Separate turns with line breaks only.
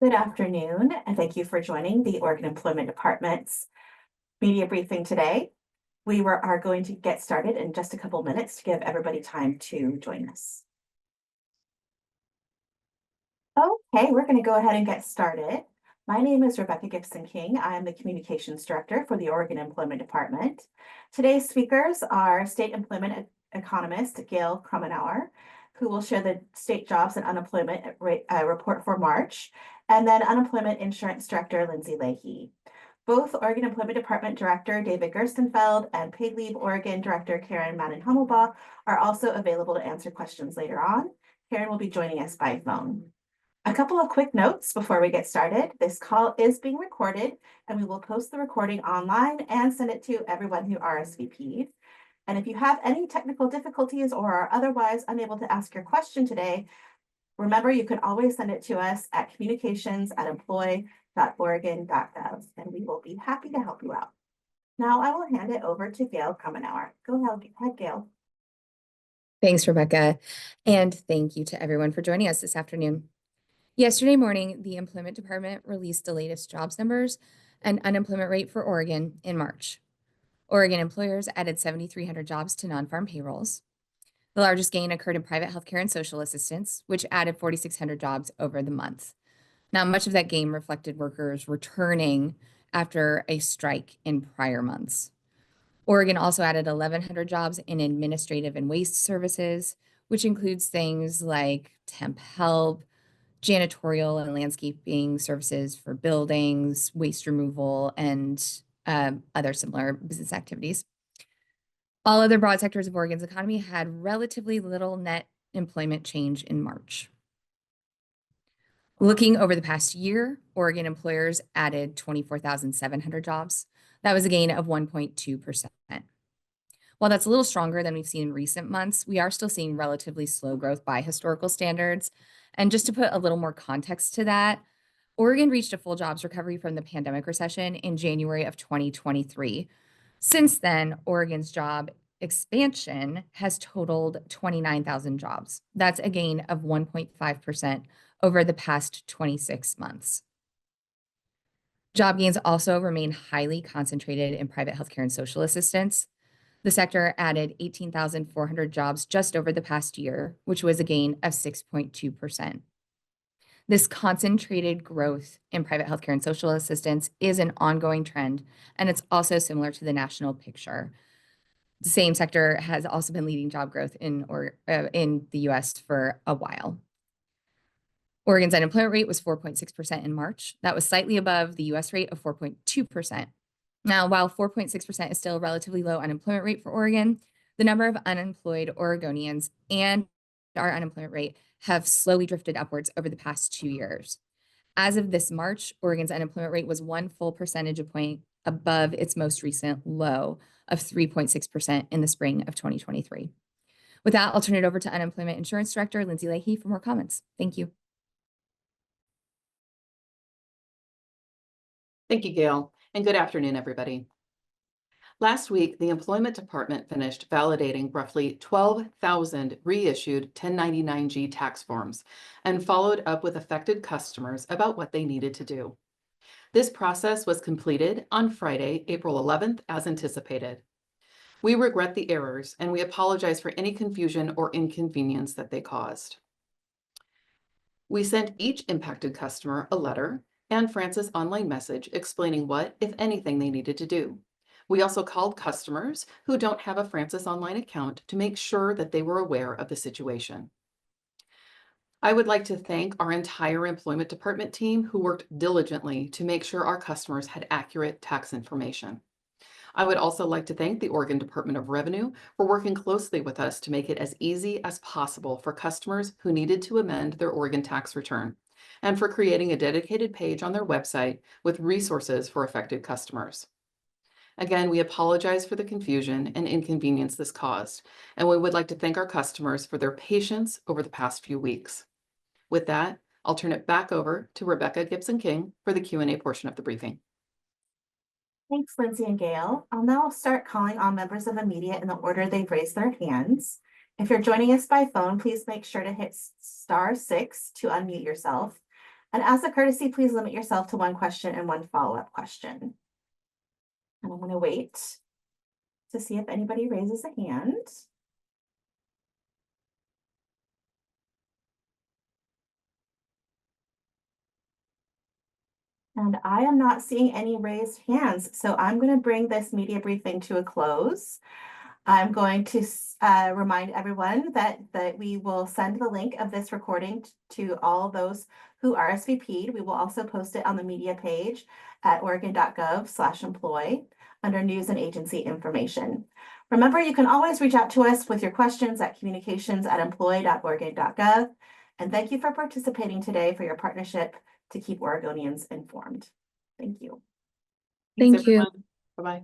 Good afternoon, and thank you for joining the Oregon Employment Department's media briefing today. We are going to get started in just a couple minutes to give everybody time to join us. Okay, we're going to go ahead and get started. My name is Rebecca Gibson King. I am the Communications Director for the Oregon Employment Department. Today's speakers are State Employment Economist Gail Krumenauer, who will share the state jobs and unemployment report for March, and then Unemployment Insurance Director Lindsay Leahy. Both Oregon Employment Department Director David Gerstenfeld and Paid Leave Oregon Director Karen Manin-Hummelbaugh are also available to answer questions later on. Karen will be joining us by phone. A couple of quick notes before we get started. This call is being recorded, and we will post the recording online and send it to everyone who RSVP'd. And if you have any technical difficulties or are otherwise unable to ask your question today, remember you can always send it to us at communications@employ.oregon.gov, and we will be happy to help you out. Now I will hand it over to Gail Krumenauer. Go ahead, Gail.
Thanks, Rebecca, and thank you to everyone for joining us this afternoon. Yesterday morning, the Employment Department released the latest jobs numbers and unemployment rate for Oregon in March. Oregon employers added 7,300 jobs to non-farm payrolls. The largest gain occurred in private healthcare and social assistance, which added 4,600 jobs over the month. Now, much of that gain reflected workers returning after a strike in prior months. Oregon also added 1,100 jobs in administrative and waste services, which includes things like temp help, janitorial and landscaping services for buildings, waste removal, and other similar business activities. All other broad sectors of Oregon's economy had relatively little net employment change in March. Looking over the past year, Oregon employers added 24,700 jobs. That was a gain of 1.2%. While that's a little stronger than we've seen in recent months, we are still seeing relatively slow growth by historical standards. And just to put a little more context to that, Oregon reached a full jobs recovery from the pandemic recession in January of 2023. Since then, Oregon's job expansion has totaled 29,000 jobs. That's a gain of 1.5% over the past 26 months. Job gains also remain highly concentrated in private healthcare and social assistance. The sector added 18,400 jobs just over the past year, which was a gain of 6.2%. This concentrated growth in private healthcare and social assistance is an ongoing trend, and it's also similar to the national picture. The same sector has also been leading job growth in the U.S. for a while. Oregon's unemployment rate was 4.6% in March. That was slightly above the U.S. rate of 4.2%. Now, while 4.6% is still a relatively low unemployment rate for Oregon, the number of unemployed Oregonians and our unemployment rate have slowly drifted upwards over the past 2 years. As of this March, Oregon's unemployment rate was 1 full percentage point above its most recent low of 3.6% in the spring of 2023. With that, I'll turn it over to Unemployment Insurance Director Lindsay Leahy for more comments. Thank you.
Thank you, Gail, and good afternoon, everybody. Last week, the Employment Department finished validating roughly 12,000 reissued 1099-G tax forms and followed up with affected customers about what they needed to do. This process was completed on Friday, April 11th, as anticipated. We regret the errors, and we apologize for any confusion or inconvenience that they caused. We sent each impacted customer a letter and Francis online message explaining what, if anything, they needed to do. We also called customers who don't have a Francis online account to make sure that they were aware of the situation. I would like to thank our entire Employment Department team who worked diligently to make sure our customers had accurate tax information. I would also like to thank the Oregon Department of Revenue for working closely with us to make it as easy as possible for customers who needed to amend their Oregon tax return, and for creating a dedicated page on their website with resources for affected customers. Again, we apologize for the confusion and inconvenience this caused, and we would like to thank our customers for their patience over the past few weeks. With that, I'll turn it back over to Rebecca Gibson King for the Q&A portion of the briefing.
Thanks, Lindsay and Gail. I'll now start calling on members of the media in the order they've raised their hands. If you're joining us by phone, please make sure to hit *6 to unmute yourself. And as a courtesy, please limit yourself to one question and one follow-up question. And I'm going to wait to see if anybody raises a hand. And I am not seeing any raised hands, so I'm going to bring this media briefing to a close. I'm going to remind everyone that we will send the link of this recording to all those who RSVP'd. We will also post it on the media page at oregon.gov/employ under news and agency information. Remember, you can always reach out to us with your questions at communications@employ.oregon.gov. And thank you for participating today, for your partnership to keep Oregonians informed. Thank you.
Thank you.
Bye-bye.